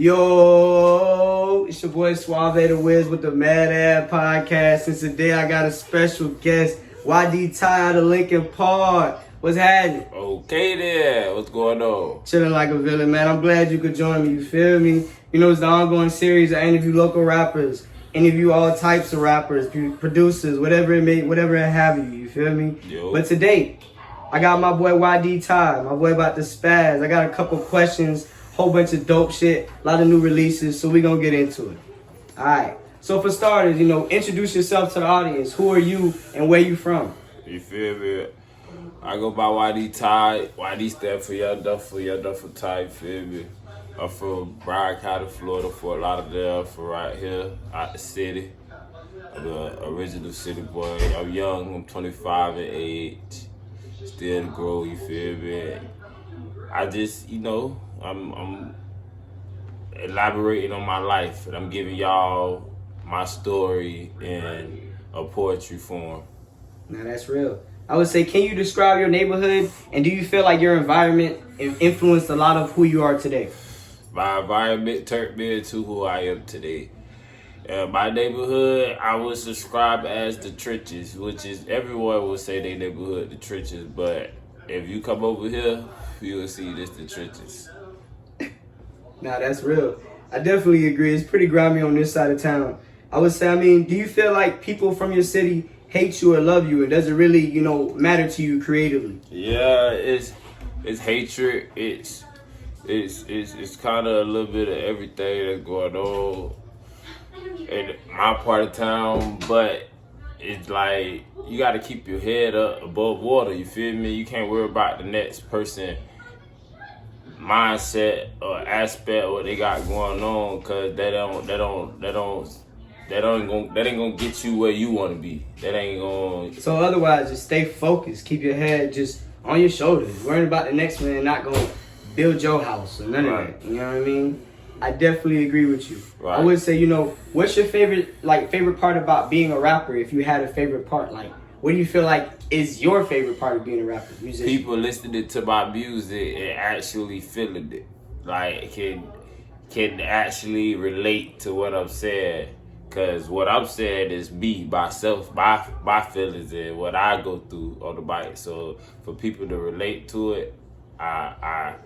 Yo, it's your boy Suave the Wiz with the Mad Ad Podcast. And today I got a special guest, YD Ty out of Lincoln Park. What's happening? Okay there, what's going on? Chilling like a villain, man. I'm glad you could join me, you feel me? You know, it's the ongoing series. I interview local rappers, interview all types of rappers, producers, whatever it have you feel me? Yo. But today, I got my boy YD Ty, my boy about to spaz. I got a couple questions, whole bunch of dope shit, a lot of new releases, so we gonna get into it. Alright, so for starters, introduce yourself to the audience. Who are you and where you from? You feel me? I go by YD Ty. YD stand for Young Duffel Ty, you feel me? I'm from Broward County, Florida, Ft.Lauderdale, from right here, out the city. I'm the original city boy. I'm young, I'm 25 in age. Still to grow, you feel me? I just, I'm elaborating on my life, and I'm giving y'all my story in a poetry form. Now that's real. I would say, can you describe your neighborhood, and do you feel like your environment influenced a lot of who you are today? My environment turned me into who I am today. My neighborhood, I would describe as the trenches, which is, everyone will say their neighborhood, the trenches, but if you come over here, you will see this, the trenches. Nah, that's real. I definitely agree. It's pretty grimy on this side of town. I would say, do you feel like people from your city hate you or love you? And does it really, matter to you creatively? Yeah, it's hatred. It's kind of a little bit of everything that's going on in my part of town, but it's like you got to keep your head up above water. You feel me? You can't worry about the next person mindset or aspect of what they got going on, because that ain't gonna get you where you want to be. That ain't gonna. So otherwise, just stay focused. Keep your head just on your shoulders. Worrying about the next man, not gonna build your house or none of that. You know what I mean? I definitely agree with you. Right. I would say, what's your favorite part about being a rapper? If you had a favorite part, what do you feel like is your favorite part of being a rapper, musician? People listening to my music and actually feeling it, like can actually relate to what I'm saying. Cause what I'm saying is me, myself, my feelings and what I go through on the bike. So for people to relate to it, I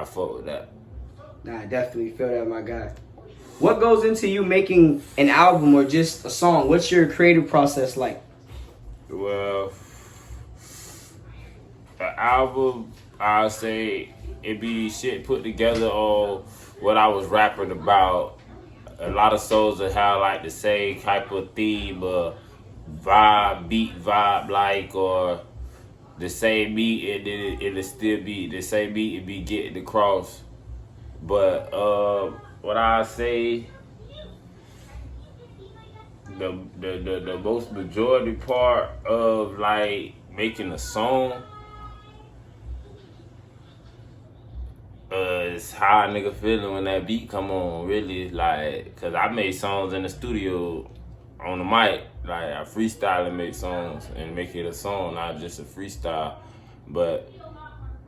fuck with that. Nah, I definitely feel that, my guy. What goes into you making an album or just a song? What's your creative process like? Well, the album, I'll say it be shit put together on what I was rapping about. A lot of songs that have like the same type of theme or beat vibe, like, or the same beat, and then it'll still be the same beat and be getting across. But what I say, the most majority part of like making a song is how a nigga feeling when that beat come on, really, like, cause I made songs in the studio on the mic, like I freestyle and make songs and make it a song, not just a freestyle. But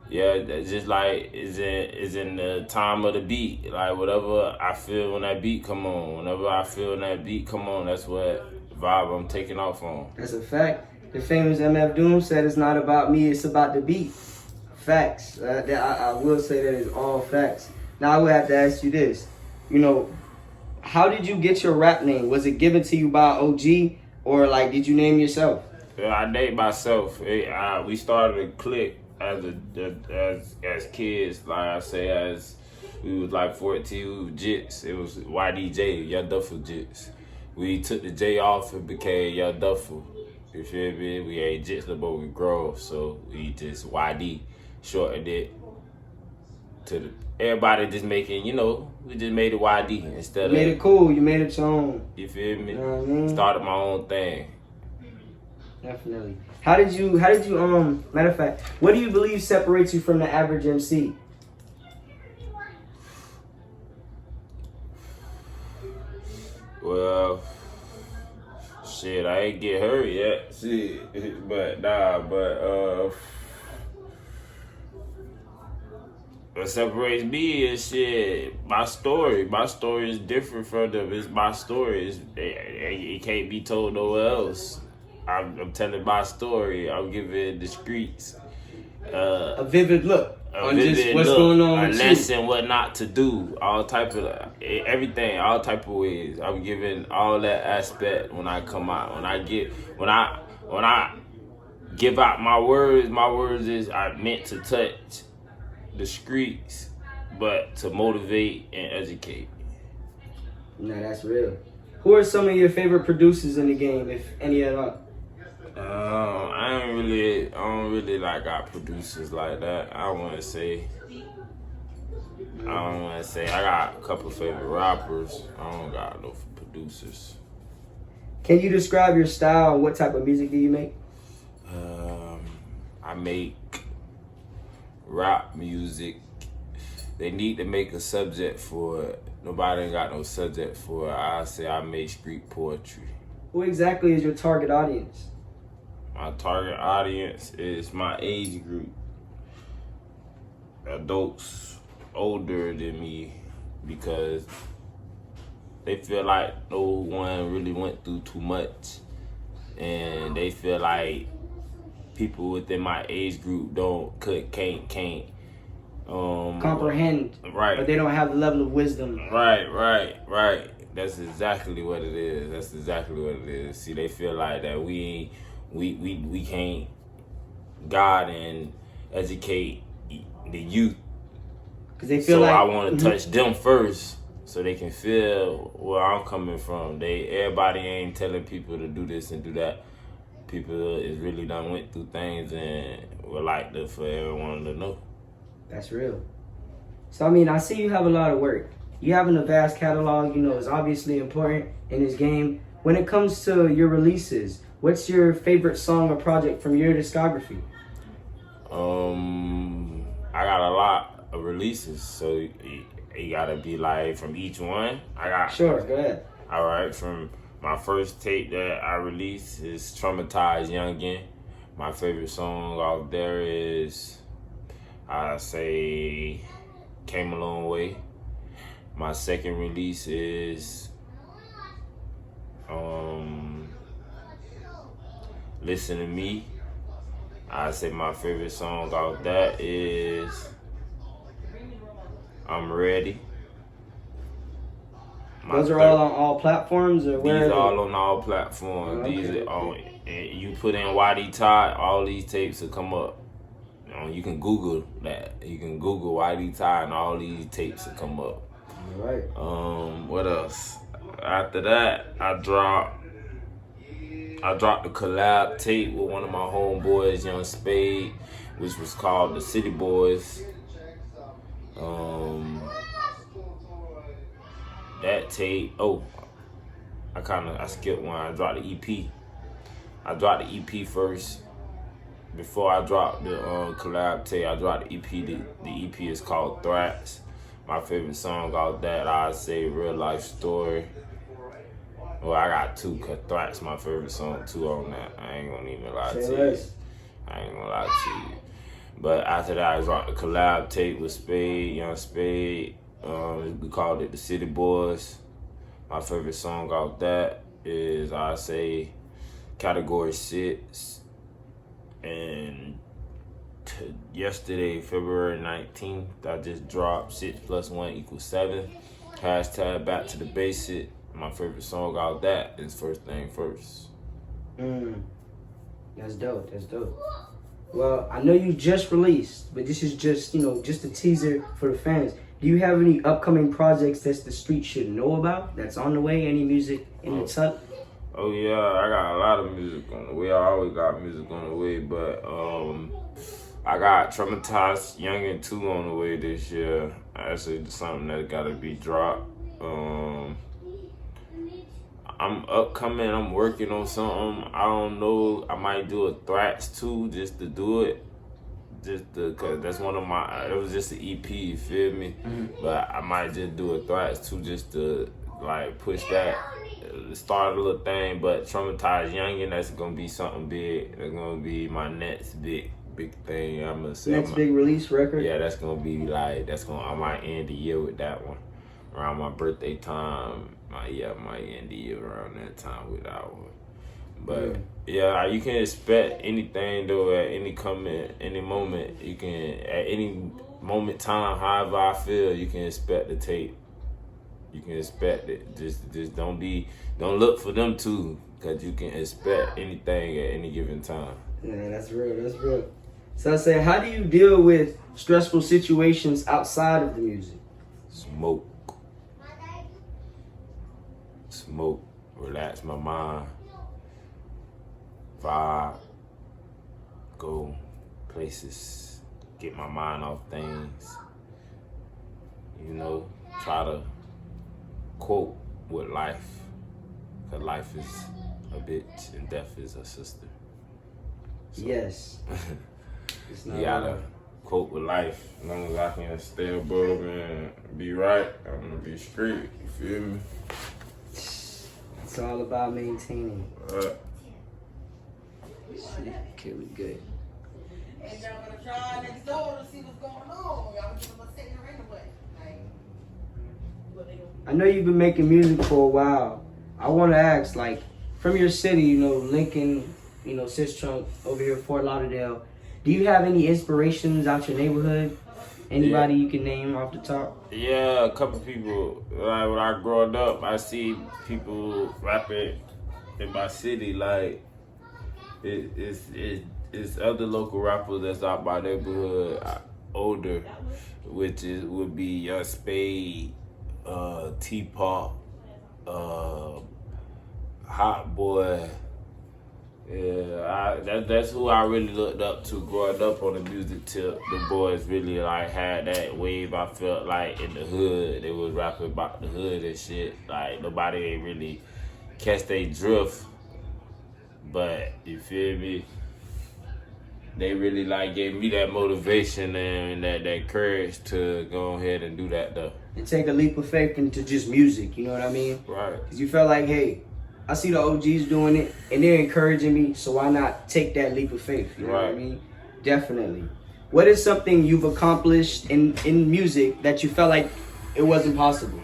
yeah, that's just like is in the time of the beat, like whatever I feel when that beat come on. Whenever I feel when that beat come on, that's what vibe I'm taking off on. That's a fact. The famous MF Doom said, "It's not about me, it's about the beat." Facts. I will say that is all facts. Now I would have to ask you this. How did you get your rap name? Was it given to you by OG, or did you name yourself? Yeah, I named myself. We started a clique as kids. Like I say, as we was like 14, we were Jits. It was YDJ, Young Duffel Jits. We took the J off and became Young Duffel. You feel me? We ain't Jits no more, we Grove, so we just YD. Shortened it to everybody just making, we just made it YD instead of. You made it cool, you made it your own. You feel me? You know what I mean? Started my own thing. Definitely. How did you, matter of fact, what do you believe separates you from the average MC? Well, shit, I ain't get hurt yet. Shit, but What separates me is shit. My story. My story is different from them. It's my story. It can't be told nowhere else. I'm telling my story. I'm giving the streets A vivid look on vivid just what's look, going on a with lesson what not to do, all type of everything, all type of ways. I'm giving all that aspect when I come out. When I give out my words is I meant to touch the streets, but to motivate and educate. you. Nah, that's real. Who are some of your favorite producers in the game, if any at all? I don't really like got producers like that. I don't want to say. I got a couple favorite rappers. I don't got no producers. Can you describe your style and what type of music do you make? I make rap music. They need to make a subject for it. Nobody ain't got no subject for it. I say I make street poetry. Who exactly is your target audience? My target audience is my age group. Adults older than me, because they feel like no one really went through too much, and they feel like people within my age group can't Comprehend. Right. But they don't have the level of wisdom. Right. That's exactly what it is. See, they feel like that we can't guide and educate the youth. Because they feel so like I want to touch them first, so they can feel where I'm coming from. Everybody ain't telling people to do this and do that. People is really done went through things and would like for everyone to know. That's real. So, I mean, I see you have a lot of work. You having a vast catalog, is obviously important in this game. When it comes to your releases, what's your favorite song or project from your discography? I got a lot of releases, so you gotta be like from each one. Sure, go ahead. All right, from my first tape that I released is Traumatized Youngin'. My favorite song out there is, I say, Came a Long Way. My second release is Listen to Me. I say my favorite song out that is I'm Ready. Those are all on all platforms, or where? These are all on all platforms. Okay. These are all. You put in YD Todd, all these tapes will come up. You can Google that. You can Google YD Todd, and all these tapes will come up. All right. What else? After that, I dropped a collab tape with one of my homeboys, Young Spade, which was called The City Boys. That tape, I skipped one. I dropped the EP. I dropped the EP first. Before I dropped the collab tape, I dropped the EP. The EP is called Threats. My favorite song out that, I'd say Real Life Story. Well, I got two, cause Threats my favorite song too on that. I ain't gonna even lie to you. I ain't gonna lie to you. But after that, I dropped a collab tape with Spade, Young Spade. We called it The City Boys. My favorite song out that is, I say, Category 6. And yesterday, February 19th, I just dropped 6 + 1 = 7. Hashtag Back to the Basic. My favorite song out that is First Thing First. That's dope. Well, I know you just released, but this is just a teaser for the fans. Do you have any upcoming projects that the street should know about that's on the way? Any music in the tuck? Oh yeah, I got a lot of music on the way. I always got music on the way, but I got Traumatized Youngin' 2 on the way this year. Actually, something that gotta be dropped. I'm upcoming. I'm working on something. I don't know. I might do a Threats 2 just to do it. Cause that's one of my. It was just an EP. You feel me? But I might just do a Threats 2 just to like push that, start a little thing. But Traumatized Youngin', that's gonna be something big. That's gonna be my next big big thing. I'm gonna say Next big release record? Yeah, that's gonna be like I might end the year with that one. Around my birthday time, I might end the year around that time with that one. But yeah, you can expect anything though at any moment. You can at any moment time, however I feel, you can expect the tape. You can expect it. Just don't look for them too, cause you can expect anything at any given time. Yeah, that's real. That's real. So I say, how do you deal with stressful situations outside of the music? Smoke, relax my mind, vibe, go places, get my mind off things. You know, try to cope with life, cause life is a bitch and death is a sister. So, yes. You gotta cope with life. As long as I can stay above and be right, I'm gonna be straight. You feel me? It's all about maintaining. Okay, we good. And y'all gonna try next door to see what's going on. Y'all give them a second anyway. I know you've been making music for a while. I want to ask, like, from your city, you know, Lincoln, you know, Sistrunk, over here, Fort Lauderdale, do you have any inspirations out your neighborhood? Anybody you can name off the top? Yeah, a couple people. Like when I growing up, I see people rapping in my city. Like it's other local rappers that's out my neighborhood, older, would be Young Spade, T-Pop, Hot Boy. Yeah, that's who I really looked up to growing up on the music tip. The boys really like had that wave. I felt like in the hood, they was rapping about the hood and shit. Like nobody ain't really catch they drift, but you feel me? They really like gave me that motivation and that courage to go ahead and do that though. And take a leap of faith into just music, you know what I mean? Right. Because you felt like, hey, I see the OGs doing it, and they're encouraging me, so why not take that leap of faith? You know what I mean? Definitely. What is something you've accomplished in music that you felt like it wasn't possible?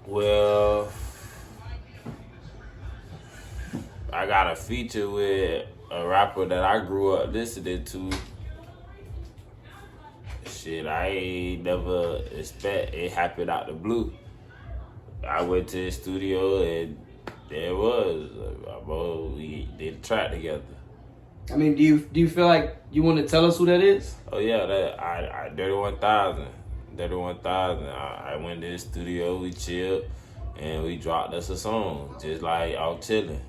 Well, I got a feature with a rapper that I grew up listening to. Shit, I ain't never expect it happened out the blue. I went to the studio and there it was. We did a track together. I mean, do you feel like you want to tell us who that is? Oh yeah, I Dirty 1000. Dirty 1000. I went to the studio, we chilled, and we dropped us a song, just like all chilling.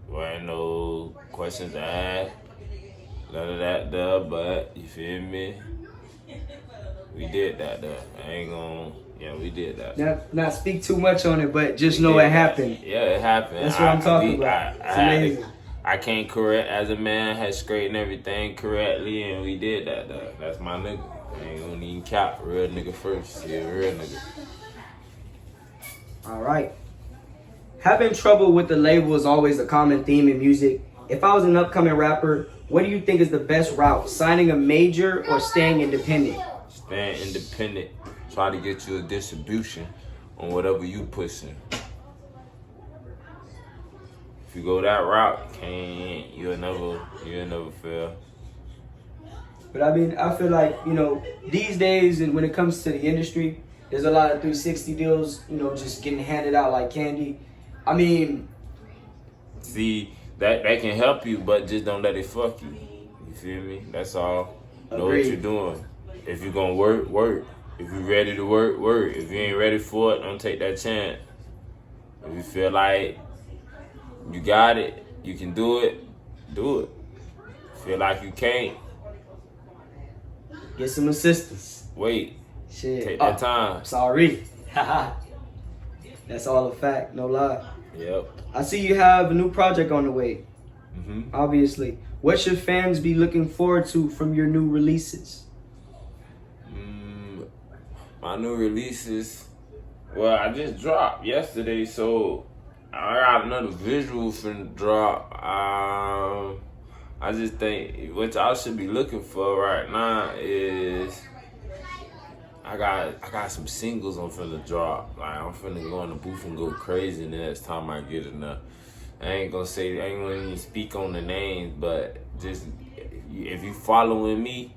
Wasn't no questions asked, none of that there, but you feel me? We did that though. We did that. Not speak too much on it, but just know it happened. Yeah, it happened. That's what I'm talking about. It's amazing. I came correct as a man, had straightened everything correctly, and we did that though. That's my nigga. I ain't gonna even cap. Real nigga first. Yeah, real nigga. All right. Having trouble with the label is always a common theme in music. If I was an upcoming rapper, what do you think is the best route? Signing a major or staying independent? Staying independent. Try to get you a distribution on whatever you pushing. If you go that route, you'll never fail. But I mean, I feel like, you know, these days, and when it comes to the industry, there's a lot of 360 deals, you know, just getting handed out like candy. I mean, see, that can help you, but just don't let it fuck you. You feel me? That's all. Know what you're doing. If you're gonna work, work. If you're ready to work, work. If you ain't ready for it, don't take that chance. If you feel like you got it, you can do it, do it. Feel like you can't, get some assistance. wait. Shit. Take that time. Sorry. That's all a fact, no lie. Yep. I see you have a new project on the way. Mm-hmm. Obviously. What should fans be looking forward to from your new releases? My new releases, well, I just dropped yesterday, so I got another visual finna drop. I just think what y'all should be looking for right now is I got some singles I'm finna drop. Like I'm finna go in the booth and go crazy the next time I get enough. I ain't gonna even speak on the names, but just if you following me,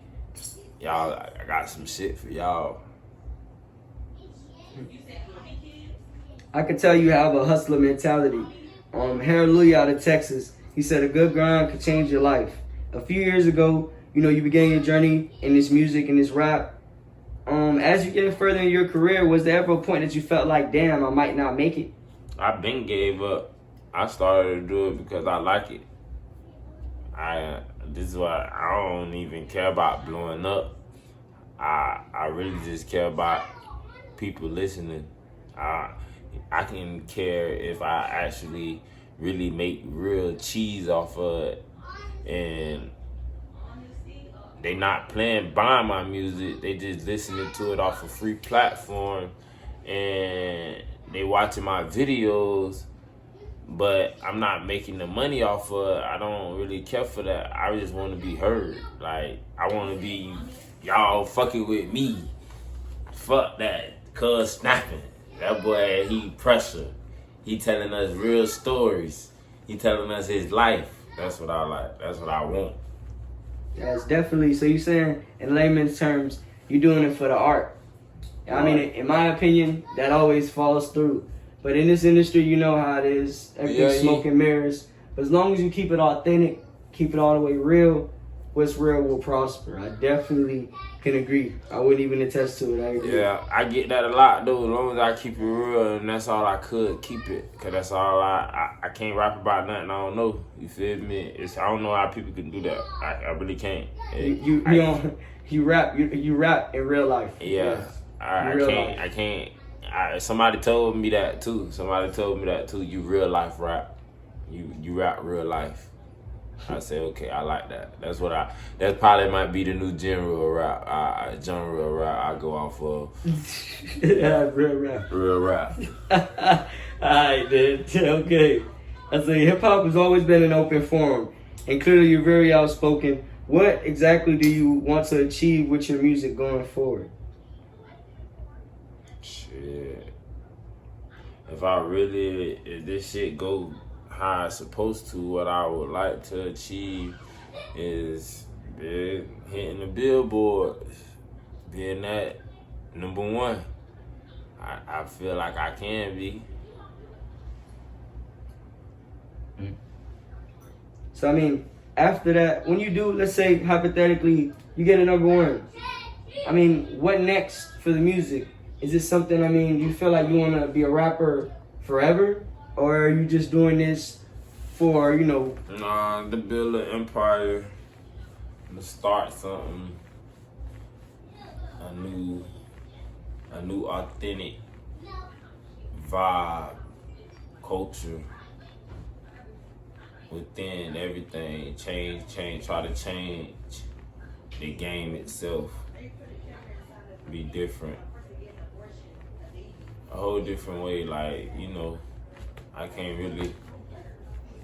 y'all, I got some shit for y'all. I can tell you have a hustler mentality. Harold Louis out of Texas, he said a good grind could change your life. A few years ago, you began your journey in this music and this rap. As you get further in your career, was there ever a point that you felt like, damn, I might not make it? I been gave up. I started to do it because I like it. This is why I don't even care about blowing up. I really just care about people listening. I can care if I actually really make real cheese off of it, and they not buying my music. They just listening to it off a free platform, and they watching my videos, but I'm not making the money off of it. I don't really care for that. I just want to be heard. Like, I want to be y'all fucking with me. Fuck that. Cuz snapping. That boy, he pressure. He telling us real stories. He telling us his life. That's what I like. That's what I want. Yeah, it's definitely, so you saying, in layman's terms, you doing it for the art. I mean, in my opinion, that always falls through. But in this industry, you know how it is. Everything's smoke and mirrors. But as long as you keep it authentic, keep it all the way real, what's real will prosper. I definitely can agree. I wouldn't even attest to it. I agree. Yeah, I get that a lot, though. As long as I keep it real, and that's all I could, keep it. Because that's all I can't rap about nothing I don't know. You feel me? I don't know how people can do that. I really can't. You rap in real life. Yeah. I can't. Somebody told me that too. You real life rap. You rap real life. I say, okay, I like that. That probably might be the new genre of rap. I go off of. Yeah, real rap. Real rap. Alright, then. Okay. I say hip hop has always been an open forum, and clearly you're very outspoken. What exactly do you want to achieve with your music going forward? Shit. If this shit go how it's supposed to, what I would like to achieve is hitting the billboard, being that number one. I feel like I can be. So I mean, after that, when you do, let's say hypothetically, you get a number one. I mean, what next for the music? Is this something, I mean, you feel like you want to be a rapper forever? Or are you just doing this for, Nah, to build an empire, to start something, a new authentic vibe, culture within everything. Try to change the game itself. Be different. A whole different way, like, I can't really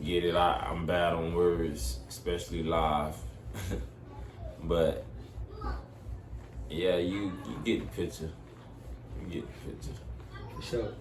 get it out. I'm bad on words, especially live. But yeah, you get the picture. For sure.